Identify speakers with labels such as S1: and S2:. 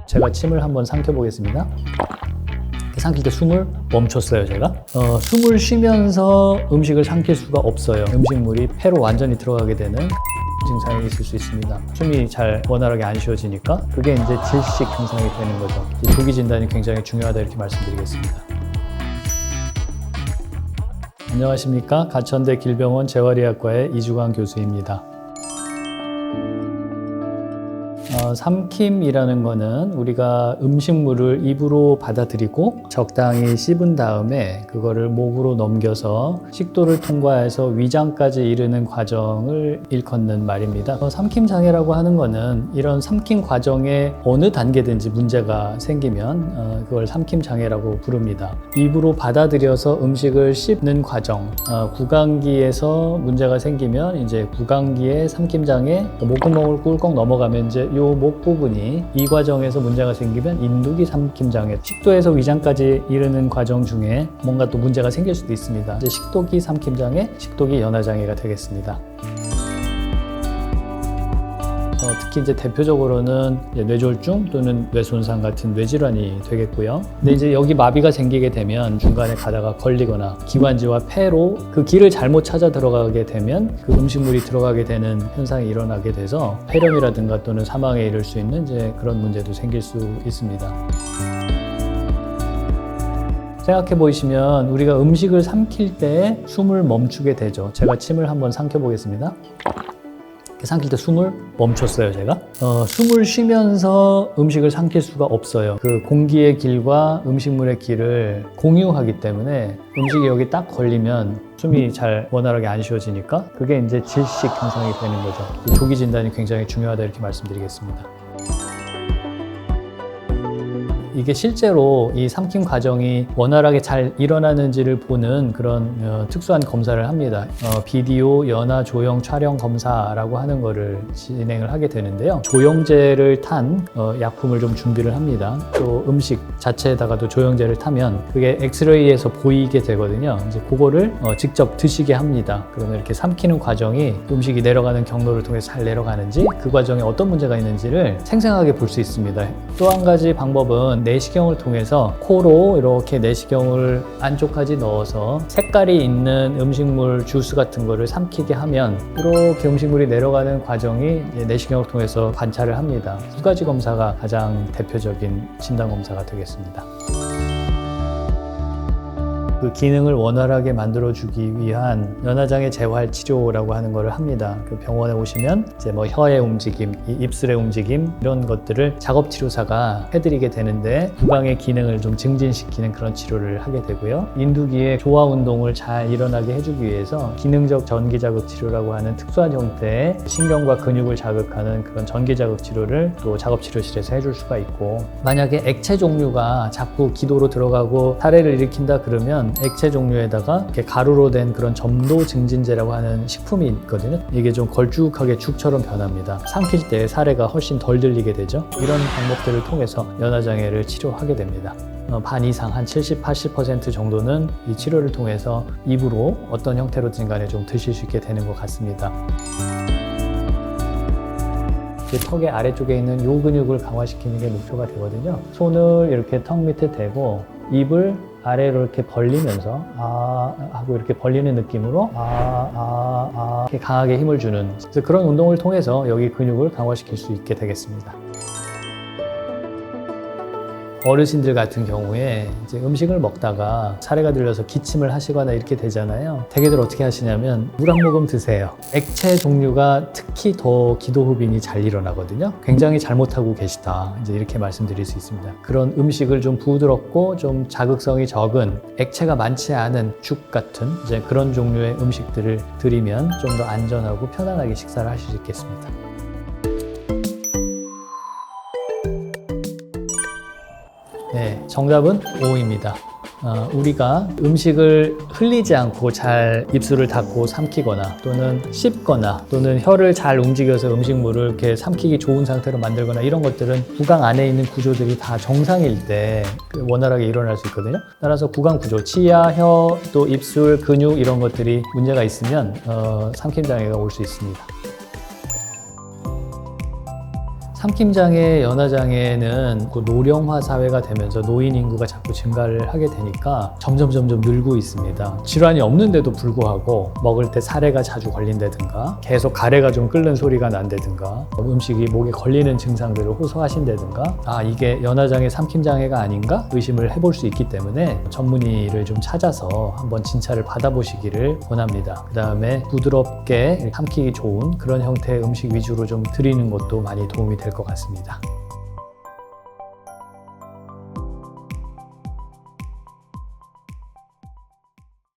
S1: 제가 침을 한번 삼켜보겠습니다. 삼킬 때 숨을 멈췄어요, 제가. 숨을 쉬면서 음식을 삼킬 수가 없어요. 음식물이 폐로 완전히 들어가게 되는 증상이 있을 수 있습니다. 숨이 잘 원활하게 안 쉬어지니까 그게 이제 질식 증상이 되는 거죠. 조기 진단이 굉장히 중요하다 이렇게 말씀드리겠습니다. 안녕하십니까. 가천대 길병원 재활의학과의 이주광 교수입니다. 삼킴이라는 거는 우리가 음식물을 입으로 받아들이고 적당히 씹은 다음에 그거를 목으로 넘겨서 식도를 통과해서 위장까지 이르는 과정을 일컫는 말입니다. 삼킴 장애라고 하는 거는 이런 삼킴 과정에 어느 단계든지 문제가 생기면 그걸 삼킴 장애라고 부릅니다. 입으로 받아들여서 음식을 씹는 과정, 구강기에서 문제가 생기면 이제 구강기의 삼킴 장애, 목구멍을 꿀꺽 넘어가면 이제 요 목 부분이 이 과정에서 문제가 생기면 인두기 삼킴 장애, 식도에서 위장까지 이르는 과정 중에 뭔가 또 문제가 생길 수도 있습니다. 이제 식도기 삼킴 장애, 식도기 연화 장애가 되겠습니다. 특히 이제 대표적으로는 뇌졸중 또는 뇌손상 같은 뇌질환이 되겠고요. 근데 이제 여기 마비가 생기게 되면 중간에 가다가 걸리거나 기관지와 폐로 그 길을 잘못 찾아 들어가게 되면 그 음식물이 들어가게 되는 현상이 일어나게 돼서 폐렴이라든가 또는 사망에 이를 수 있는 이제 그런 문제도 생길 수 있습니다. 생각해 보시면 우리가 음식을 삼킬 때 숨을 멈추게 되죠. 제가 침을 한번 삼켜 보겠습니다. 삼킬 때 숨을 멈췄어요, 제가. 숨을 쉬면서 음식을 삼킬 수가 없어요. 그 공기의 길과 음식물의 길을 공유하기 때문에 음식이 여기 딱 걸리면 숨이 잘 원활하게 안 쉬어지니까 그게 이제 질식 증상이 되는 거죠. 조기 진단이 굉장히 중요하다 이렇게 말씀드리겠습니다. 이게 실제로 이 삼킴 과정이 원활하게 잘 일어나는지를 보는 그런 특수한 검사를 합니다. 비디오 연화 조형 촬영 검사라고 하는 거를 진행을 하게 되는데요. 조영제를 탄 약품을 좀 준비를 합니다. 또 음식 자체에다가도 조영제를 타면 그게 엑스레이에서 보이게 되거든요. 이제 그거를 직접 드시게 합니다. 그러면 이렇게 삼키는 과정이 음식이 내려가는 경로를 통해서 잘 내려가는지 그 과정에 어떤 문제가 있는지를 생생하게 볼 수 있습니다. 또 한 가지 방법은 내시경을 통해서 코로 이렇게 내시경을 안쪽까지 넣어서 색깔이 있는 음식물 주스 같은 거를 삼키게 하면 이렇게 음식물이 내려가는 과정이 내시경을 통해서 관찰을 합니다. 두 가지 검사가 가장 대표적인 진단 검사가 되겠습니다. 그 기능을 원활하게 만들어주기 위한 연화장애 재활 치료라고 하는 것을 합니다. 그 병원에 오시면 이제 뭐 혀의 움직임, 입술의 움직임 이런 것들을 작업치료사가 해드리게 되는데 구강의 기능을 좀 증진시키는 그런 치료를 하게 되고요. 인두기의 조화 운동을 잘 일어나게 해주기 위해서 기능적 전기자극 치료라고 하는 특수한 형태의 신경과 근육을 자극하는 그런 전기자극 치료를 또 작업치료실에서 해줄 수가 있고, 만약에 액체 종류가 자꾸 기도로 들어가고 탈해를 일으킨다 그러면 액체 종류에다가 이렇게 가루로 된 그런 점도 증진제라고 하는 식품이 있거든요. 이게 좀 걸쭉하게 죽처럼 변합니다. 삼킬 때 사례가 훨씬 덜 들리게 되죠. 이런 방법들을 통해서 연화장애를 치료하게 됩니다. 반 이상 한 70, 80% 정도는 이 치료를 통해서 입으로 어떤 형태로든 간에 좀 드실 수 있게 되는 것 같습니다. 턱의 아래쪽에 있는 요 근육을 강화시키는 게 목표가 되거든요. 손을 이렇게 턱 밑에 대고 입을 아래로 이렇게 벌리면서 하고 이렇게 벌리는 느낌으로 이렇게 강하게 힘을 주는 그런 운동을 통해서 여기 근육을 강화시킬 수 있게 되겠습니다. 어르신들 같은 경우에 이제 음식을 먹다가 사례가 들려서 기침을 하시거나 이렇게 되잖아요. 대개들 어떻게 하시냐면 물 한 모금 드세요. 액체 종류가 특히 더 기도 흡인이 잘 일어나거든요. 굉장히 잘못하고 계시다, 이제 이렇게 말씀드릴 수 있습니다. 그런 음식을 좀 부드럽고 좀 자극성이 적은 액체가 많지 않은 죽 같은 이제 그런 종류의 음식들을 드리면 좀 더 안전하고 편안하게 식사를 하실 수 있겠습니다. 네, 정답은 O입니다. 우리가 음식을 흘리지 않고 잘 입술을 닫고 삼키거나 또는 씹거나 또는 혀를 잘 움직여서 음식물을 이렇게 삼키기 좋은 상태로 만들거나 이런 것들은 구강 안에 있는 구조들이 다 정상일 때 원활하게 일어날 수 있거든요. 따라서 구강 구조, 치아, 혀, 또 입술, 근육 이런 것들이 문제가 있으면 삼킴 장애가 올 수 있습니다. 삼킴장애, 연화장애는 그 노령화 사회가 되면서 노인 인구가 자꾸 증가를 하게 되니까 점점 늘고 있습니다. 질환이 없는데도 불구하고 먹을 때 사례가 자주 걸린다든가 계속 가래가 좀 끓는 소리가 난다든가 음식이 목에 걸리는 증상들을 호소하신다든가 이게 연화장애, 삼킴장애가 아닌가 의심을 해볼 수 있기 때문에 전문의를 좀 찾아서 한번 진찰을 받아보시기를 원합니다. 그 다음에 부드럽게 삼키기 좋은 그런 형태의 음식 위주로 좀 드리는 것도 많이 도움이 될 것 같습니다.